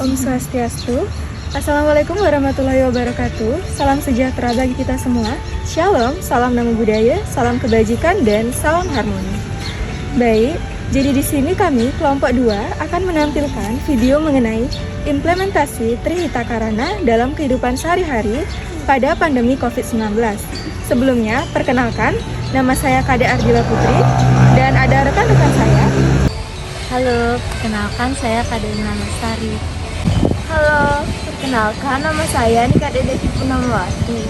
Om Swastiastu. Assalamualaikum warahmatullahi wabarakatuh. Salam sejahtera bagi kita semua. Shalom, salam namo budaya, salam kebajikan, dan salam harmoni. Baik, jadi di sini kami, kelompok 2, akan menampilkan video mengenai implementasi Trihita Karana dalam kehidupan sehari-hari pada pandemi COVID-19. Sebelumnya, perkenalkan, nama saya Kade Ardila Putri, dan ada rekan-rekan saya. Halo, perkenalkan saya Kade Lestari. Halo, perkenalkan nama saya Nika Dedeki Punamawati.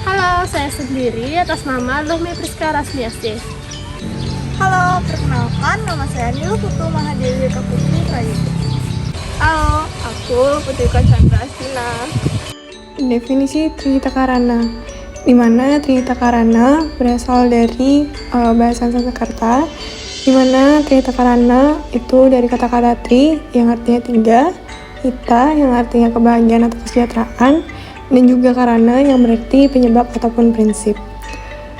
Halo, saya sendiri atas nama Luhmi Priska Rasmiasih. Halo, perkenalkan nama saya Nilu Putu Mahadewi Kaputri Prayudi. Halo, aku Putri Chandra Astina. Definisi Trihita Karana, di mana Trihita Karana berasal dari bahasa Sanskerta, di mana Trihita Karana itu dari kata-kata tri yang artinya 3, hita yang artinya kebahagiaan atau kesejahteraan, dan juga karana yang berarti penyebab ataupun prinsip.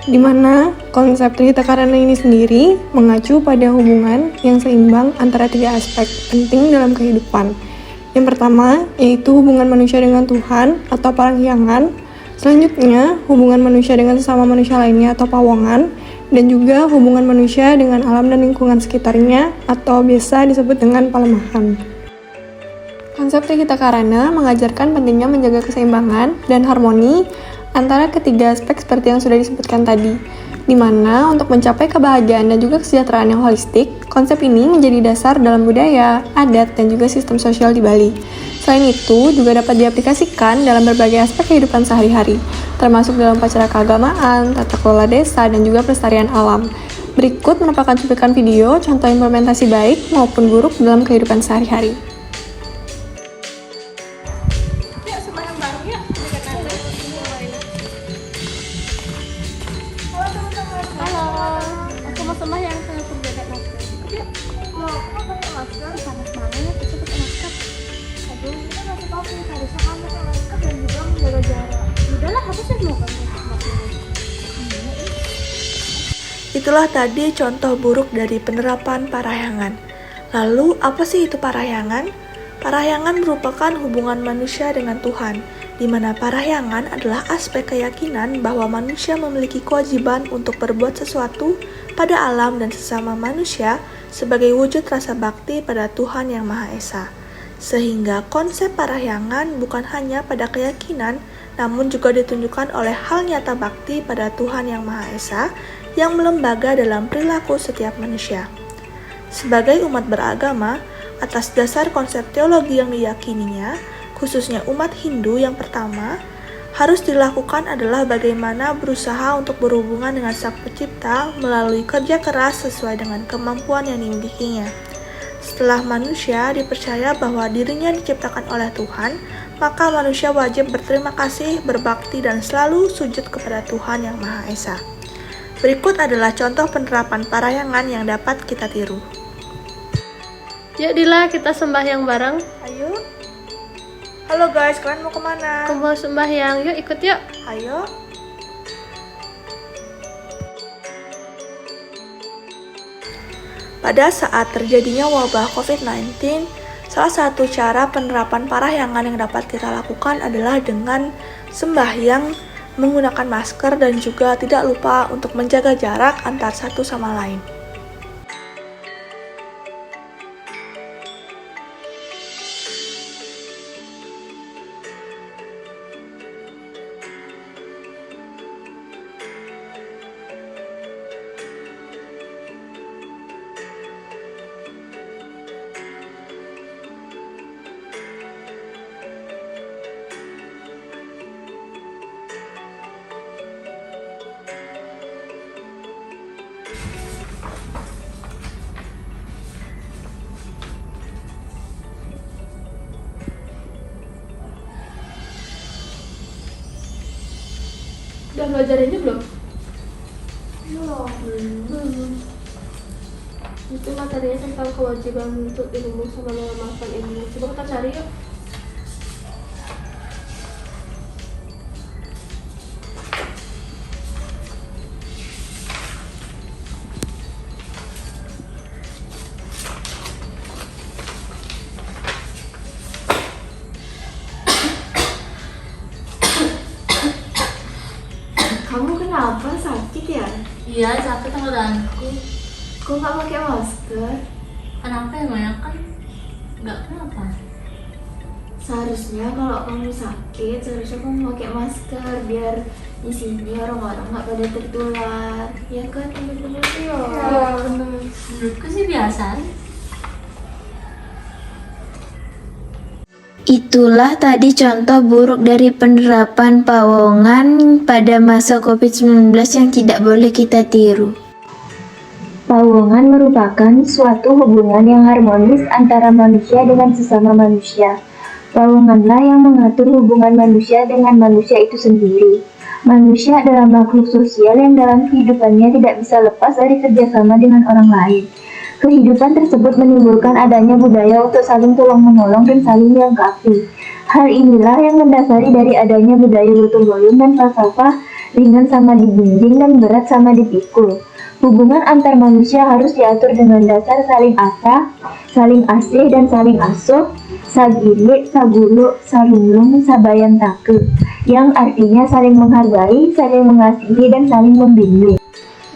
Di mana konsep Trihita Karana ini sendiri mengacu pada hubungan yang seimbang antara 3 aspek penting dalam kehidupan. Yang pertama yaitu hubungan manusia dengan Tuhan atau parahyangan, selanjutnya hubungan manusia dengan sesama manusia lainnya atau pawongan, dan juga hubungan manusia dengan alam dan lingkungan sekitarnya atau biasa disebut dengan palemahan. Konsep Trihita Karana mengajarkan pentingnya menjaga keseimbangan dan harmoni antara ketiga aspek seperti yang sudah disebutkan tadi, di mana untuk mencapai kebahagiaan dan juga kesejahteraan yang holistik, konsep ini menjadi dasar dalam budaya, adat, dan juga sistem sosial di Bali. Selain itu, juga dapat diaplikasikan dalam berbagai aspek kehidupan sehari-hari, termasuk dalam upacara keagamaan, tata kelola desa, dan juga pelestarian alam. Berikut merupakan cuplikan video contoh implementasi baik maupun buruk dalam kehidupan sehari-hari. Halo, aku mau sembahyang sama penjaga masker. Yuk, loh, kok pakai masker? Panas banget, itu pakai masker. Aduh, kita ngasih tahu nih, harusnya kamu pakai masker dan juga menjaga jarak. Udahlah, aku sih mau pakai masker. Itulah tadi contoh buruk dari penerapan parahyangan. Lalu, apa sih itu parahyangan? Parahyangan merupakan hubungan manusia dengan Tuhan, di mana parahyangan adalah aspek keyakinan bahwa manusia memiliki kewajiban untuk berbuat sesuatu pada alam dan sesama manusia sebagai wujud rasa bakti pada Tuhan Yang Maha Esa. Sehingga konsep parahyangan bukan hanya pada keyakinan, namun juga ditunjukkan oleh hal nyata bakti pada Tuhan Yang Maha Esa yang melembaga dalam perilaku setiap manusia. Sebagai umat beragama, atas dasar konsep teologi yang diyakininya, khususnya umat Hindu, yang pertama harus dilakukan adalah bagaimana berusaha untuk berhubungan dengan Sang Pencipta melalui kerja keras sesuai dengan kemampuan yang dimilikinya. Setelah manusia dipercaya bahwa dirinya diciptakan oleh Tuhan, maka manusia wajib berterima kasih, berbakti, dan selalu sujud kepada Tuhan Yang Maha Esa. Berikut adalah contoh penerapan parahyangan yang dapat kita tiru. Yuk Dila, kita sembahyang bareng. Ayo. Halo guys, kalian mau kemana? Aku mau sembahyang, yuk ikut yuk. Ayo. Pada saat terjadinya wabah COVID-19, salah satu cara penerapan parahyangan yang dapat kita lakukan adalah dengan sembahyang, menggunakan masker, dan juga tidak lupa untuk menjaga jarak antar satu sama lain. Udah belajar ini belum? Belum. Itu materinya tentang kewajiban untuk ilmu sama mengamalkan ilmu. Coba kita cari yuk. Iya, sakit tenggorokanku. Kok nggak pakai masker? Kenapa emang kan? Nggak kenapa. Seharusnya kalau kamu sakit, seharusnya kamu pakai masker biar di sini orang-orang nggak pada tertular. Ya kan, teman-teman ya. Menurutku sih biasa. Itulah tadi contoh buruk dari penerapan pawongan pada masa COVID-19 yang tidak boleh kita tiru. Pawongan merupakan suatu hubungan yang harmonis antara manusia dengan sesama manusia. Pawonganlah yang mengatur hubungan manusia dengan manusia itu sendiri. Manusia adalah makhluk sosial yang dalam kehidupannya tidak bisa lepas dari kerjasama dengan orang lain. Kehidupan tersebut menimbulkan adanya budaya untuk saling tolong-menolong dan saling melengkapi. Hal inilah yang mendasari dari adanya budaya gotong royong dan falsafah ringan sama dijinjing dan berat sama dipikul. Hubungan antar manusia harus diatur dengan dasar saling asa, saling asih dan saling asuh, sagile, sagulo, salulung, sabayan take, yang artinya saling menghargai, saling mengasihi, dan saling membimbing.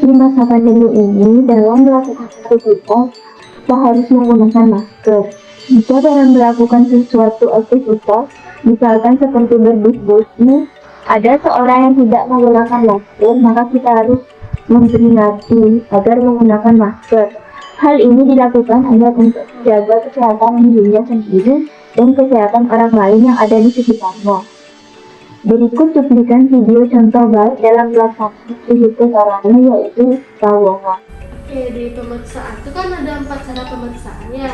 Di masa pandemi ini, dalam melakukan aktivitas, kita harus menggunakan masker. Jika dalam melakukan sesuatu aktivitas, misalkan seperti berdiskusi, ada seorang yang tidak menggunakan masker, maka kita harus memperingati agar menggunakan masker. Hal ini dilakukan agar untuk menjaga kesehatan dirinya sendiri dan kesehatan orang lain yang ada di sekitarnya. Berikut cuplikan video contoh baik dalam pelaksanaan trihita karana, yaitu pawongan. Oke, di pemeriksaan itu kan ada 4 cara pemeriksaannya.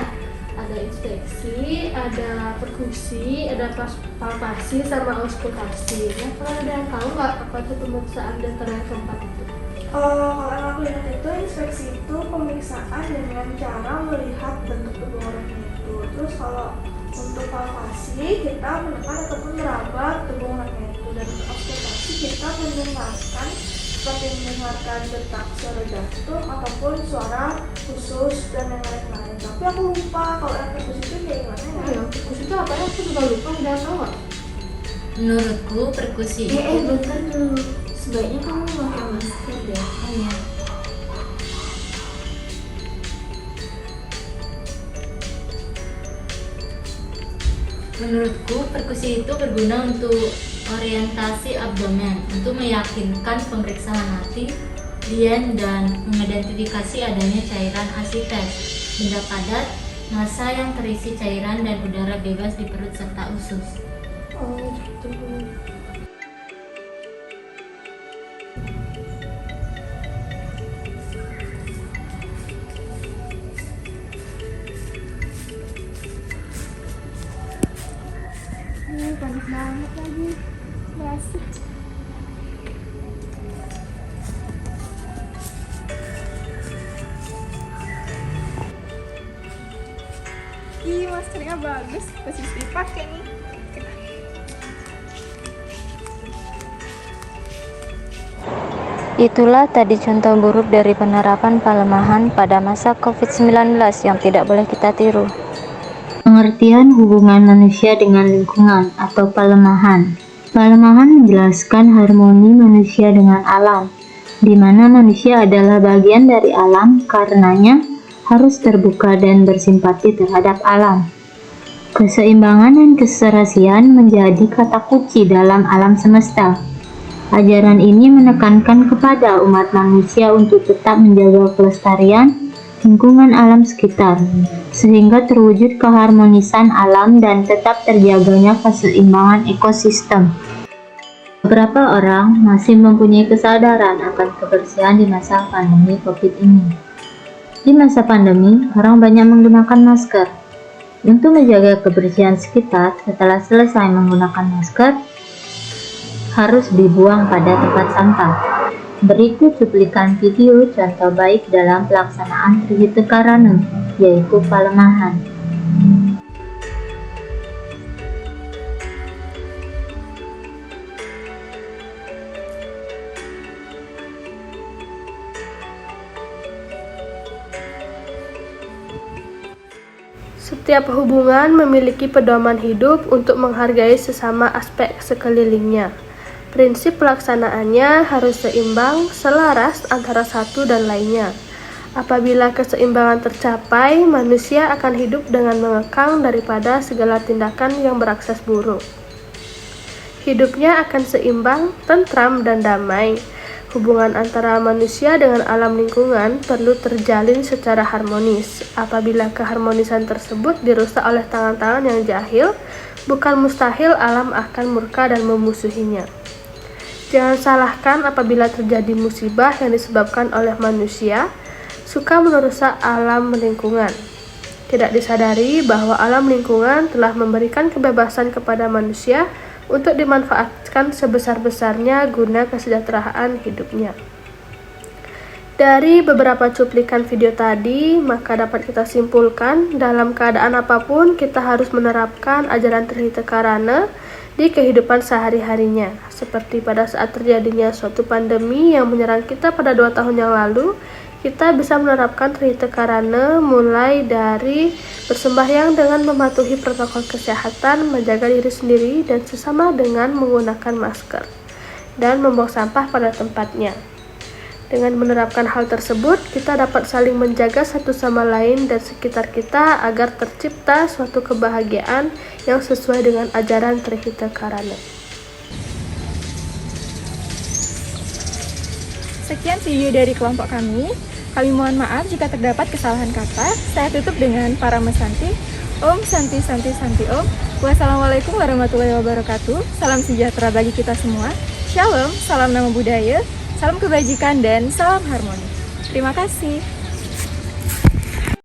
Ada inspeksi, ada perkusi, ada palpasi, sama auskultasi. Nah, kalau ada yang tahu nggak apa itu pemeriksaan di antara yang keempat itu? Kalau yang aku ingat itu inspeksi itu pemeriksaan dengan cara melihat bentuk tubuh orang itu. Terus kalau untuk palpasi kita menekan ataupun meraba tubuh orang itu, dan untuk auskultasi kita mendengarkan seperti mendengarkan detak suara jantung ataupun suara usus dan yang lain-lain. Tapi aku lupa kalau yang perkus itu kayak gimana ya? Ya, perkusi itu apa ya? Aku juga lupa, udah tahu nggak? Menurutku perkusi itu Bentar dulu. Sebaiknya kamu pakai masker deh. oh ya. Menurutku perkusi itu berguna untuk orientasi abdomen, untuk meyakinkan pemeriksaan hati, lien, dan mengidentifikasi adanya cairan asites, benda padat, massa yang terisi cairan dan udara bebas di perut serta usus. Oh gitu. Panas banget lagi. Basik. Ih, maskernya bagus. Masih bisa dipakai nih. Itulah tadi contoh buruk dari penerapan pelemahan pada masa COVID-19 yang tidak boleh kita tiru. Pengertian hubungan manusia dengan lingkungan atau pelemahan. Pelemahan menjelaskan harmoni manusia dengan alam, di mana manusia adalah bagian dari alam, karenanya harus terbuka dan bersimpati terhadap alam. Keseimbangan dan keserasian menjadi kata kunci dalam alam semesta. Ajaran ini menekankan kepada umat manusia untuk tetap menjaga kelestarian lingkungan alam sekitar, sehingga terwujud keharmonisan alam dan tetap terjaganya keseimbangan ekosistem. Beberapa orang masih mempunyai kesadaran akan kebersihan di masa pandemi COVID ini. Di masa pandemi, orang banyak menggunakan masker. Untuk menjaga kebersihan sekitar, setelah selesai menggunakan masker, harus dibuang pada tempat sampah. Berikut cuplikan video contoh baik dalam pelaksanaan trihita karana, yaitu pelemahan. Setiap hubungan memiliki pedoman hidup untuk menghargai sesama aspek sekelilingnya. Prinsip pelaksanaannya harus seimbang, selaras antara satu dan lainnya. Apabila keseimbangan tercapai, manusia akan hidup dengan mengekang daripada segala tindakan yang berakses buruk. Hidupnya akan seimbang, tentram, dan damai. Hubungan antara manusia dengan alam lingkungan perlu terjalin secara harmonis. Apabila keharmonisan tersebut dirusak oleh tangan-tangan yang jahil, bukan mustahil alam akan murka dan memusuhinya. Jangan salahkan apabila terjadi musibah yang disebabkan oleh manusia suka merusak alam lingkungan. Tidak disadari bahwa alam lingkungan telah memberikan kebebasan kepada manusia untuk dimanfaatkan sebesar-besarnya guna kesejahteraan hidupnya. Dari beberapa cuplikan video tadi, maka dapat kita simpulkan dalam keadaan apapun kita harus menerapkan ajaran Trihita Karana di kehidupan sehari-harinya. Seperti pada saat terjadinya suatu pandemi yang menyerang kita pada 2 tahun yang lalu, kita bisa menerapkan Trihita Karana mulai dari bersembahyang dengan mematuhi protokol kesehatan, menjaga diri sendiri dan sesama dengan menggunakan masker, dan membuang sampah pada tempatnya. Dengan menerapkan hal tersebut, kita dapat saling menjaga satu sama lain dan sekitar kita agar tercipta suatu kebahagiaan yang sesuai dengan ajaran Trihita Karana. Sekian video dari kelompok kami. Kami mohon maaf jika terdapat kesalahan kata. Saya tutup dengan Paramasanti. Om Santi Santi Santi Om. Wassalamualaikum warahmatullahi wabarakatuh. Salam sejahtera bagi kita semua. Shalom, salam nama budaya, salam kebajikan, dan salam harmoni. Terima kasih.